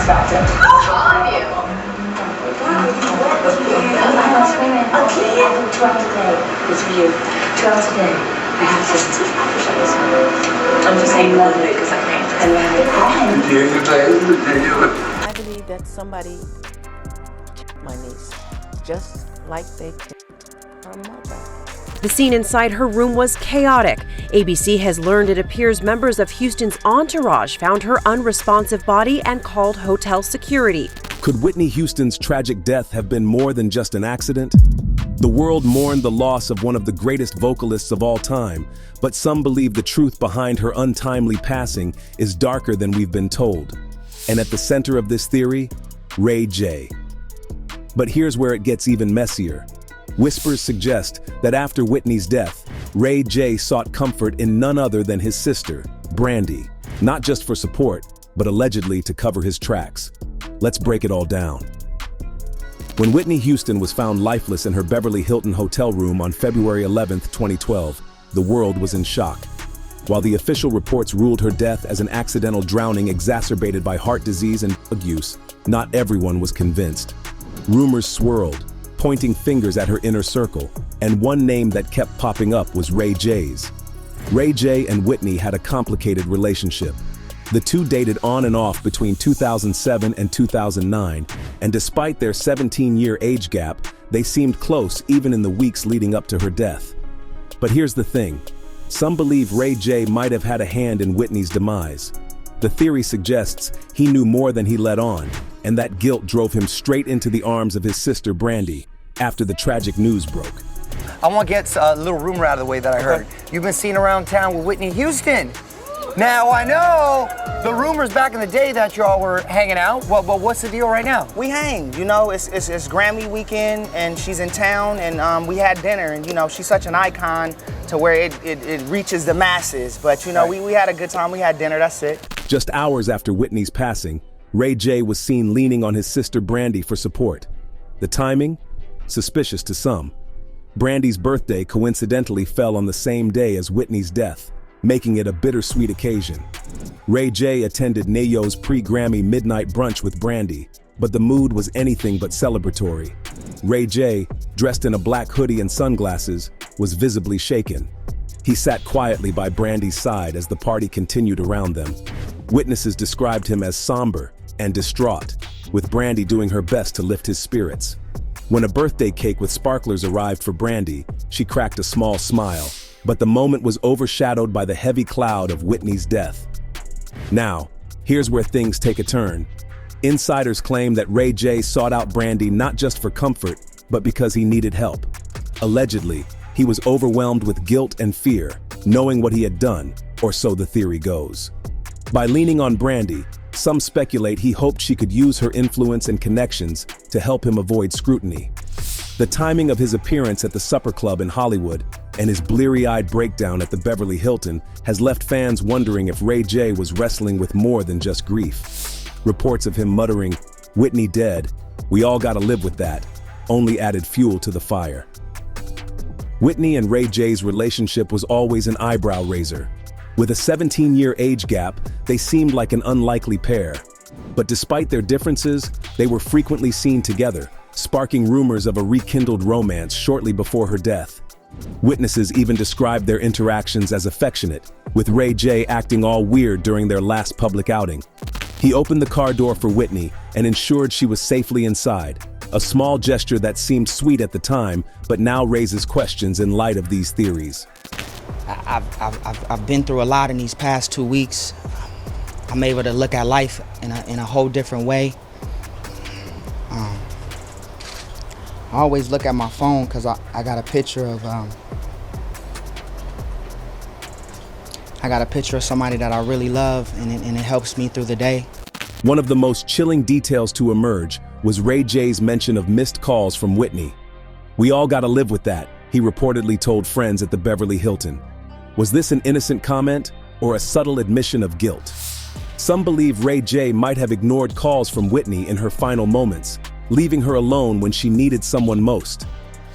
started. All of you. Okay, yeah, 12 today. It's for you. 12 today. I have to. I'm just saying love it because I can't. I believe that somebody killed my niece, just like they killed her mother. The scene inside her room was chaotic. ABC has learned it appears members of Houston's entourage found her unresponsive body and called hotel security. Could Whitney Houston's tragic death have been more than just an accident? The world mourned the loss of one of the greatest vocalists of all time, but some believe the truth behind her untimely passing is darker than we've been told. And at the center of this theory, Ray J. But here's where it gets even messier. Whispers suggest that after Whitney's death, Ray J sought comfort in none other than his sister, Brandy, not just for support, but allegedly to cover his tracks. Let's break it all down. When Whitney Houston was found lifeless in her Beverly Hilton hotel room on February 11, 2012, the world was in shock. While the official reports ruled her death as an accidental drowning exacerbated by heart disease and drug use, not everyone was convinced. Rumors swirled, pointing fingers at her inner circle, and one name that kept popping up was Ray J's. Ray J and Whitney had a complicated relationship. The two dated on and off between 2007 and 2009, and despite their 17-year age gap, they seemed close even in the weeks leading up to her death. But here's the thing. Some believe Ray J might have had a hand in Whitney's demise. The theory suggests he knew more than he let on, and that guilt drove him straight into the arms of his sister Brandy after the tragic news broke. I want to get a little rumor out of the way that I heard. You've been seen around town with Whitney Houston. Now, I know the rumors back in the day that y'all were hanging out. Well, what's the deal right now? We hang, you know, it's Grammy weekend and she's in town and we had dinner and, you know, she's such an icon to where it reaches the masses. But, you know, we had a good time, we had dinner, that's it. Just hours after Whitney's passing, Ray J was seen leaning on his sister Brandy for support. The timing? Suspicious to some. Brandy's birthday coincidentally fell on the same day as Whitney's death, making it a bittersweet occasion. Ray J attended Nayo's pre-Grammy midnight brunch with Brandy, but the mood was anything but celebratory. Ray J, dressed in a black hoodie and sunglasses, was visibly shaken. He sat quietly by Brandy's side as the party continued around them. Witnesses described him as somber and distraught, with Brandy doing her best to lift his spirits. When a birthday cake with sparklers arrived for Brandy, she cracked a small smile, but the moment was overshadowed by the heavy cloud of Whitney's death. Now, here's where things take a turn. Insiders claim that Ray J sought out Brandy not just for comfort, but because he needed help. Allegedly, he was overwhelmed with guilt and fear, knowing what he had done, or so the theory goes. By leaning on Brandy, some speculate he hoped she could use her influence and connections to help him avoid scrutiny. The timing of his appearance at the supper club in Hollywood and his bleary-eyed breakdown at the Beverly Hilton has left fans wondering if Ray J was wrestling with more than just grief. Reports of him muttering, "Whitney dead, we all gotta live with that," only added fuel to the fire. Whitney and Ray J's relationship was always an eyebrow raiser. With a 17-year age gap, they seemed like an unlikely pair. But despite their differences, they were frequently seen together, sparking rumors of a rekindled romance shortly before her death. Witnesses even described their interactions as affectionate, with Ray J acting all weird during their last public outing. He opened the car door for Whitney and ensured she was safely inside, a small gesture that seemed sweet at the time, but now raises questions in light of these theories. I've been through a lot in these past 2 weeks. I'm able to look at life in a whole different way. I always look at my phone because I got a picture of somebody that I really love, and it helps me through the day. One of the most chilling details to emerge was Ray J's mention of missed calls from Whitney. "We all gotta live with that," he reportedly told friends at the Beverly Hilton. Was this an innocent comment or a subtle admission of guilt? Some believe Ray J might have ignored calls from Whitney in her final moments, leaving her alone when she needed someone most.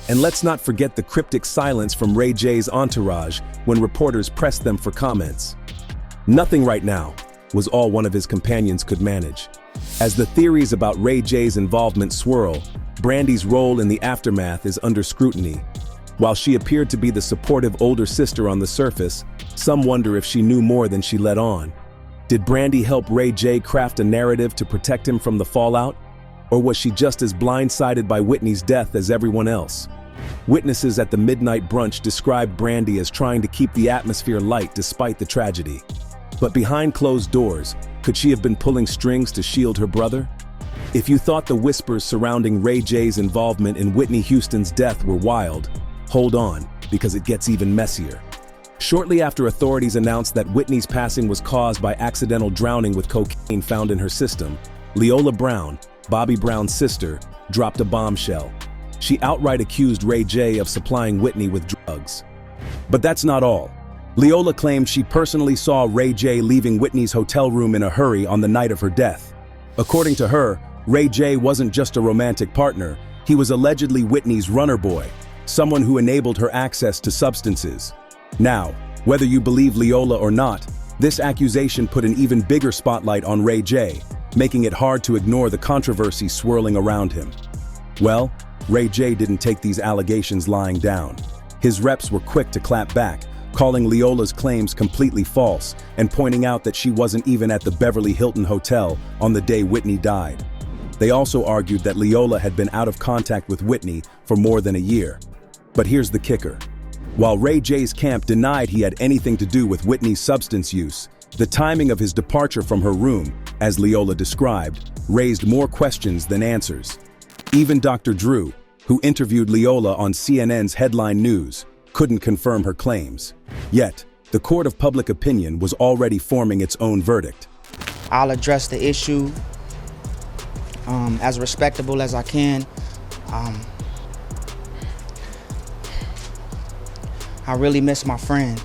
And let's not forget the cryptic silence from Ray J's entourage when reporters pressed them for comments. "Nothing right now," was all one of his companions could manage. As the theories about Ray J's involvement swirl, Brandy's role in the aftermath is under scrutiny. While she appeared to be the supportive older sister on the surface, some wonder if she knew more than she let on. Did Brandy help Ray J craft a narrative to protect him from the fallout? Or was she just as blindsided by Whitney's death as everyone else? Witnesses at the midnight brunch described Brandy as trying to keep the atmosphere light despite the tragedy. But behind closed doors, could she have been pulling strings to shield her brother? If you thought the whispers surrounding Ray J's involvement in Whitney Houston's death were wild, hold on, because it gets even messier. Shortly after authorities announced that Whitney's passing was caused by accidental drowning with cocaine found in her system, Leola Brown, Bobby Brown's sister, dropped a bombshell. She outright accused Ray J of supplying Whitney with drugs. But that's not all. Leola claimed she personally saw Ray J leaving Whitney's hotel room in a hurry on the night of her death. According to her, Ray J wasn't just a romantic partner, he was allegedly Whitney's runner boy, someone who enabled her access to substances. Now, whether you believe Leola or not, this accusation put an even bigger spotlight on Ray J, making it hard to ignore the controversy swirling around him. Well, Ray J didn't take these allegations lying down. His reps were quick to clap back, calling Leola's claims completely false and pointing out that she wasn't even at the Beverly Hilton Hotel on the day Whitney died. They also argued that Leola had been out of contact with Whitney for more than a year. But here's the kicker. While Ray J's camp denied he had anything to do with Whitney's substance use, the timing of his departure from her room, as Leola described, raised more questions than answers. Even Dr. Drew, who interviewed Leola on CNN's Headline News, couldn't confirm her claims. Yet, the court of public opinion was already forming its own verdict. I'll address the issue as respectable as I can. I really miss my friend.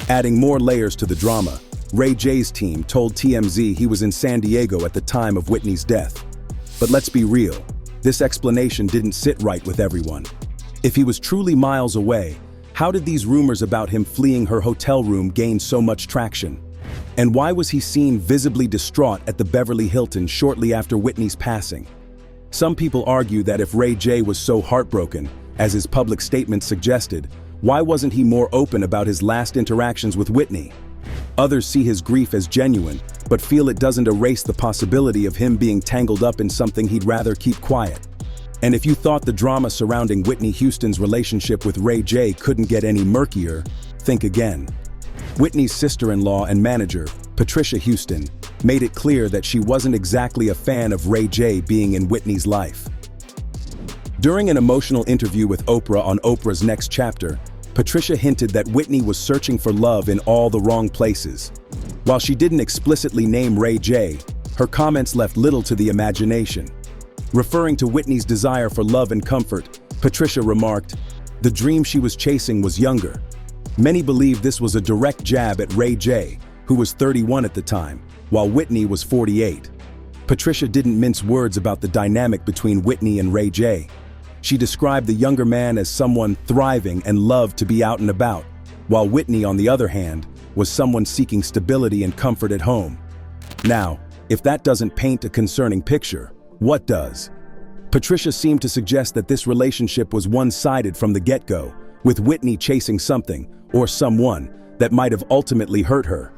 Adding more layers to the drama, Ray J's team told TMZ he was in San Diego at the time of Whitney's death. But let's be real, this explanation didn't sit right with everyone. If he was truly miles away, how did these rumors about him fleeing her hotel room gain so much traction? And why was he seen visibly distraught at the Beverly Hilton shortly after Whitney's passing? Some people argue that if Ray J was so heartbroken, as his public statements suggested, why wasn't he more open about his last interactions with Whitney? Others see his grief as genuine, but feel it doesn't erase the possibility of him being tangled up in something he'd rather keep quiet. And if you thought the drama surrounding Whitney Houston's relationship with Ray J couldn't get any murkier, think again. Whitney's sister-in-law and manager, Patricia Houston, made it clear that she wasn't exactly a fan of Ray J being in Whitney's life. During an emotional interview with Oprah on Oprah's Next Chapter, Patricia hinted that Whitney was searching for love in all the wrong places. While she didn't explicitly name Ray J, her comments left little to the imagination. Referring to Whitney's desire for love and comfort, Patricia remarked, "The dream she was chasing was younger." Many believe this was a direct jab at Ray J, who was 31 at the time, while Whitney was 48. Patricia didn't mince words about the dynamic between Whitney and Ray J. She described the younger man as someone thriving and loved to be out and about, while Whitney, on the other hand, was someone seeking stability and comfort at home. Now, if that doesn't paint a concerning picture, what does? Patricia seemed to suggest that this relationship was one-sided from the get-go, with Whitney chasing something, or someone, that might have ultimately hurt her.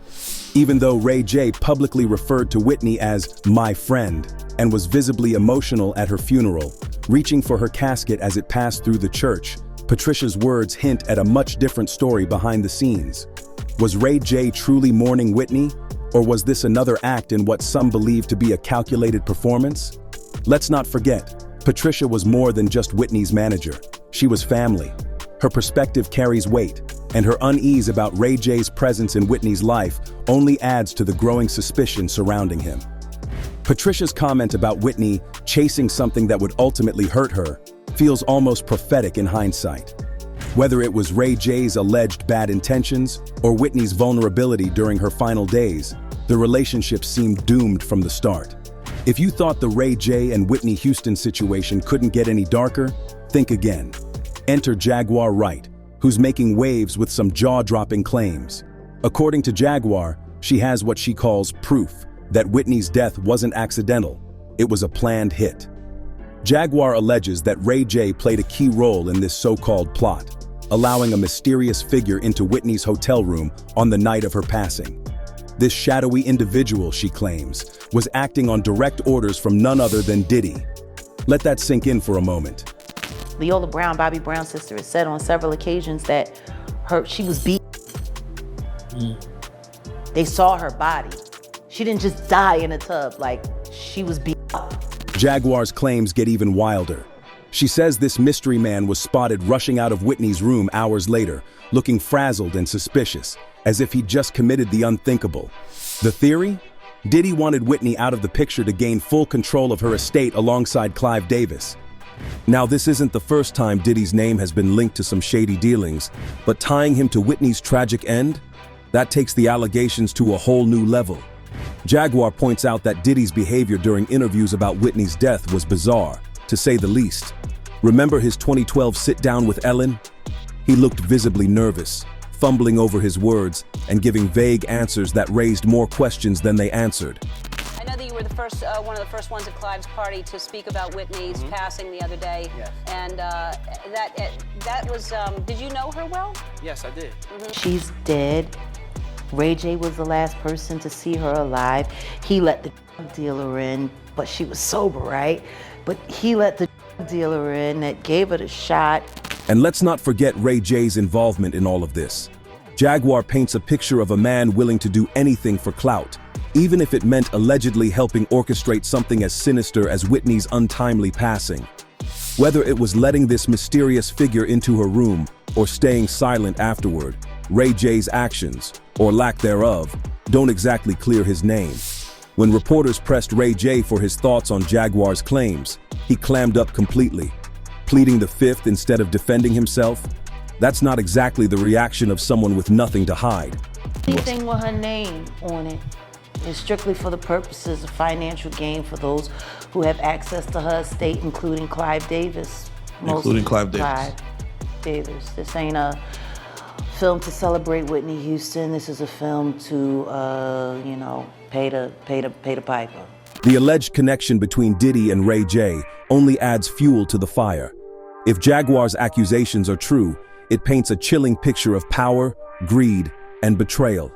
Even though Ray J publicly referred to Whitney as "my friend" and was visibly emotional at her funeral, reaching for her casket as it passed through the church, Patricia's words hint at a much different story behind the scenes. Was Ray J truly mourning Whitney, or was this another act in what some believe to be a calculated performance? Let's not forget, Patricia was more than just Whitney's manager. She was family. Her perspective carries weight, and her unease about Ray J's presence in Whitney's life only adds to the growing suspicion surrounding him. Patricia's comment about Whitney chasing something that would ultimately hurt her feels almost prophetic in hindsight. Whether it was Ray J's alleged bad intentions or Whitney's vulnerability during her final days, the relationship seemed doomed from the start. If you thought the Ray J and Whitney Houston situation couldn't get any darker, think again. Enter Jaguar Wright, who's making waves with some jaw-dropping claims. According to Jaguar, she has what she calls proof, that Whitney's death wasn't accidental, it was a planned hit. Jaguar alleges that Ray J played a key role in this so-called plot, allowing a mysterious figure into Whitney's hotel room on the night of her passing. This shadowy individual, she claims, was acting on direct orders from none other than Diddy. Let that sink in for a moment. Leola Brown, Bobby Brown's sister, has said on several occasions that she was beat. They saw her body. She didn't just die in a tub, like she was beat up. Jaguar's claims get even wilder. She says this mystery man was spotted rushing out of Whitney's room hours later, looking frazzled and suspicious, as if he'd just committed the unthinkable. The theory? Diddy wanted Whitney out of the picture to gain full control of her estate alongside Clive Davis. Now, this isn't the first time Diddy's name has been linked to some shady dealings, but tying him to Whitney's tragic end? That takes the allegations to a whole new level. Jaguar points out that Diddy's behavior during interviews about Whitney's death was bizarre, to say the least. Remember his 2012 sit-down with Ellen? He looked visibly nervous, fumbling over his words and giving vague answers that raised more questions than they answered. I know that you were the first, one of the first ones at Clive's party to speak about Whitney's passing the other day. Yes. And that was, did you know her well? Yes, I did. She's dead. Ray J was the last person to see her alive. He let the dealer in, but she was sober, right? But he let the dealer in that gave her the shot. And let's not forget Ray J's involvement in all of this. Jaguar paints a picture of a man willing to do anything for clout, even if it meant allegedly helping orchestrate something as sinister as Whitney's untimely passing. Whether it was letting this mysterious figure into her room or staying silent afterward, Ray J's actions, or lack thereof, don't exactly clear his name. When reporters pressed Ray J for his thoughts on Jaguar's claims, he clammed up completely, pleading the fifth instead of defending himself. That's not exactly the reaction of someone with nothing to hide. Anything with her name on it is strictly for the purposes of financial gain for those who have access to her estate, including Clive Davis. Including Clive Davis. Clive Davis. This ain't a film to celebrate Whitney Houston. This is a film to, pay the piper. The alleged connection between Diddy and Ray J only adds fuel to the fire. If Jaguar's accusations are true, it paints a chilling picture of power, greed, and betrayal.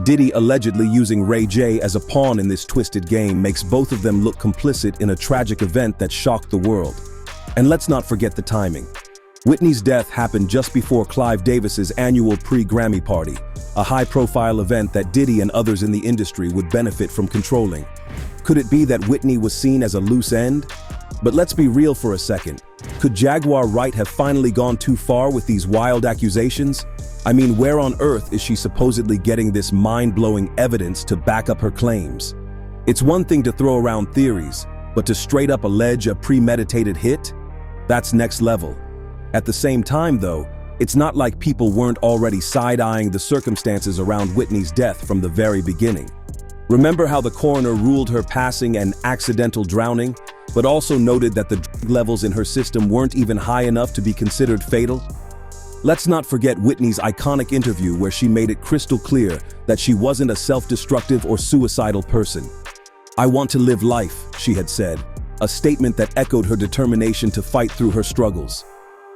Diddy allegedly using Ray J as a pawn in this twisted game makes both of them look complicit in a tragic event that shocked the world. And let's not forget the timing. Whitney's death happened just before Clive Davis's annual pre-Grammy party, a high-profile event that Diddy and others in the industry would benefit from controlling. Could it be that Whitney was seen as a loose end? But let's be real for a second. Could Jaguar Wright have finally gone too far with these wild accusations? I mean, where on earth is she supposedly getting this mind-blowing evidence to back up her claims? It's one thing to throw around theories, but to straight up allege a premeditated hit? That's next level. At the same time, though, it's not like people weren't already side-eyeing the circumstances around Whitney's death from the very beginning. Remember how the coroner ruled her passing an accidental drowning, but also noted that the drug levels in her system weren't even high enough to be considered fatal? Let's not forget Whitney's iconic interview where she made it crystal clear that she wasn't a self-destructive or suicidal person. "I want to live life," she had said, a statement that echoed her determination to fight through her struggles.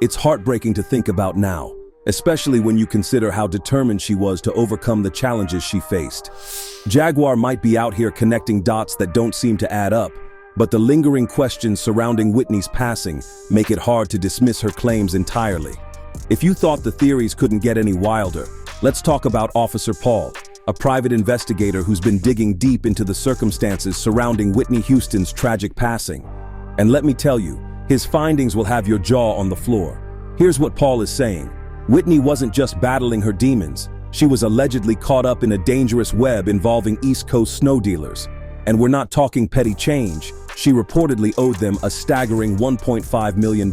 It's heartbreaking to think about now, especially when you consider how determined she was to overcome the challenges she faced. Jaguar might be out here connecting dots that don't seem to add up, but the lingering questions surrounding Whitney's passing make it hard to dismiss her claims entirely. If you thought the theories couldn't get any wilder, let's talk about Officer Paul, a private investigator who's been digging deep into the circumstances surrounding Whitney Houston's tragic passing. And let me tell you, his findings will have your jaw on the floor. Here's what Paul is saying. Whitney wasn't just battling her demons. She was allegedly caught up in a dangerous web involving East Coast snow dealers. And we're not talking petty change. She reportedly owed them a staggering $1.5 million.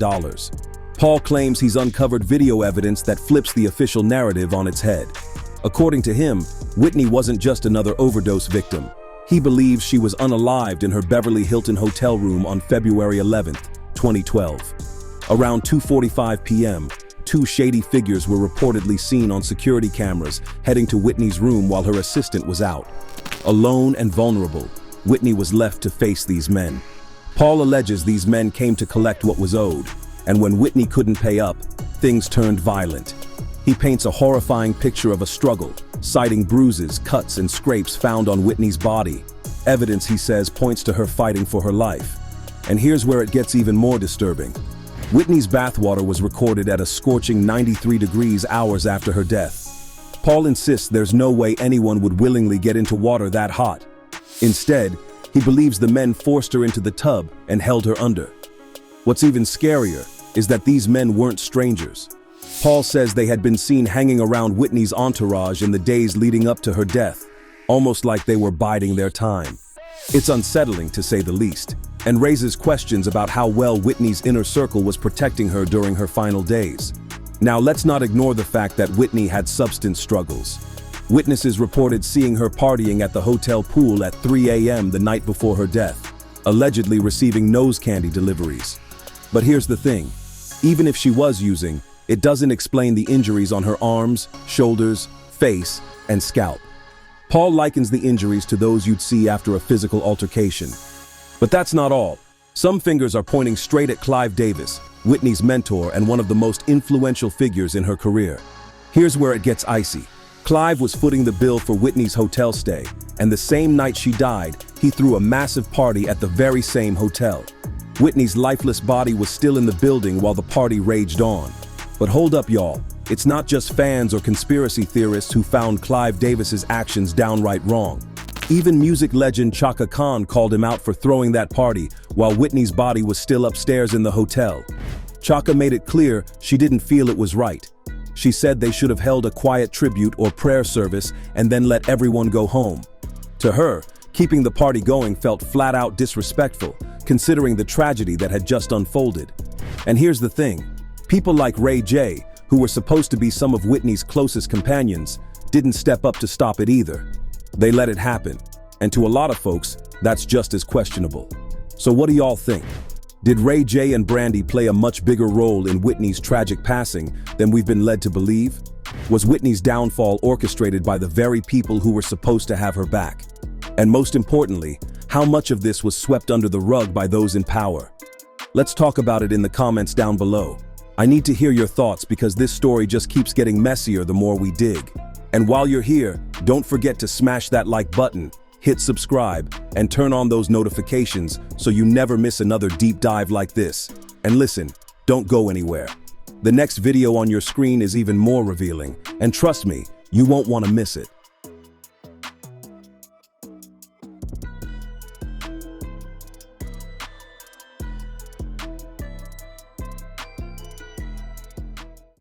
Paul claims he's uncovered video evidence that flips the official narrative on its head. According to him, Whitney wasn't just another overdose victim. He believes she was unalived in her Beverly Hilton hotel room on February 11th, 2012. Around 2:45 p.m., two shady figures were reportedly seen on security cameras heading to Whitney's room while her assistant was out. Alone and vulnerable, Whitney was left to face these men. Paul alleges these men came to collect what was owed, and when Whitney couldn't pay up, things turned violent. He paints a horrifying picture of a struggle, citing bruises, cuts, and scrapes found on Whitney's body. Evidence, he says, points to her fighting for her life. And here's where it gets even more disturbing. Whitney's bathwater was recorded at a scorching 93 degrees hours after her death. Paul insists there's no way anyone would willingly get into water that hot. Instead, he believes the men forced her into the tub and held her under. What's even scarier is that these men weren't strangers. Paul says they had been seen hanging around Whitney's entourage in the days leading up to her death, almost like they were biding their time. It's unsettling, to say the least, and raises questions about how well Whitney's inner circle was protecting her during her final days. Now, let's not ignore the fact that Whitney had substance struggles. Witnesses reported seeing her partying at the hotel pool at 3 a.m. the night before her death, allegedly receiving nose candy deliveries. But here's the thing, even if she was using, it doesn't explain the injuries on her arms, shoulders, face, and scalp. Paul likens the injuries to those you'd see after a physical altercation. But that's not all. Some fingers are pointing straight at Clive Davis, Whitney's mentor and one of the most influential figures in her career. Here's where it gets icy. Clive was footing the bill for Whitney's hotel stay, and the same night she died, he threw a massive party at the very same hotel. Whitney's lifeless body was still in the building while the party raged on. But hold up, y'all. It's not just fans or conspiracy theorists who found Clive Davis's actions downright wrong. Even music legend Chaka Khan called him out for throwing that party while Whitney's body was still upstairs in the hotel. Chaka made it clear she didn't feel it was right. She said they should have held a quiet tribute or prayer service and then let everyone go home. To her, keeping the party going felt flat out disrespectful, considering the tragedy that had just unfolded. And here's the thing, people like Ray J, who were supposed to be some of Whitney's closest companions, didn't step up to stop it either. They let it happen, and to a lot of folks, that's just as questionable. So what do y'all think? Did Ray J and Brandy play a much bigger role in Whitney's tragic passing than we've been led to believe? Was Whitney's downfall orchestrated by the very people who were supposed to have her back? And most importantly, how much of this was swept under the rug by those in power? Let's talk about it in the comments down below. I need to hear your thoughts because this story just keeps getting messier the more we dig. And while you're here, don't forget to smash that like button, hit subscribe, and turn on those notifications so you never miss another deep dive like this. And listen, don't go anywhere. The next video on your screen is even more revealing, and trust me, you won't want to miss it.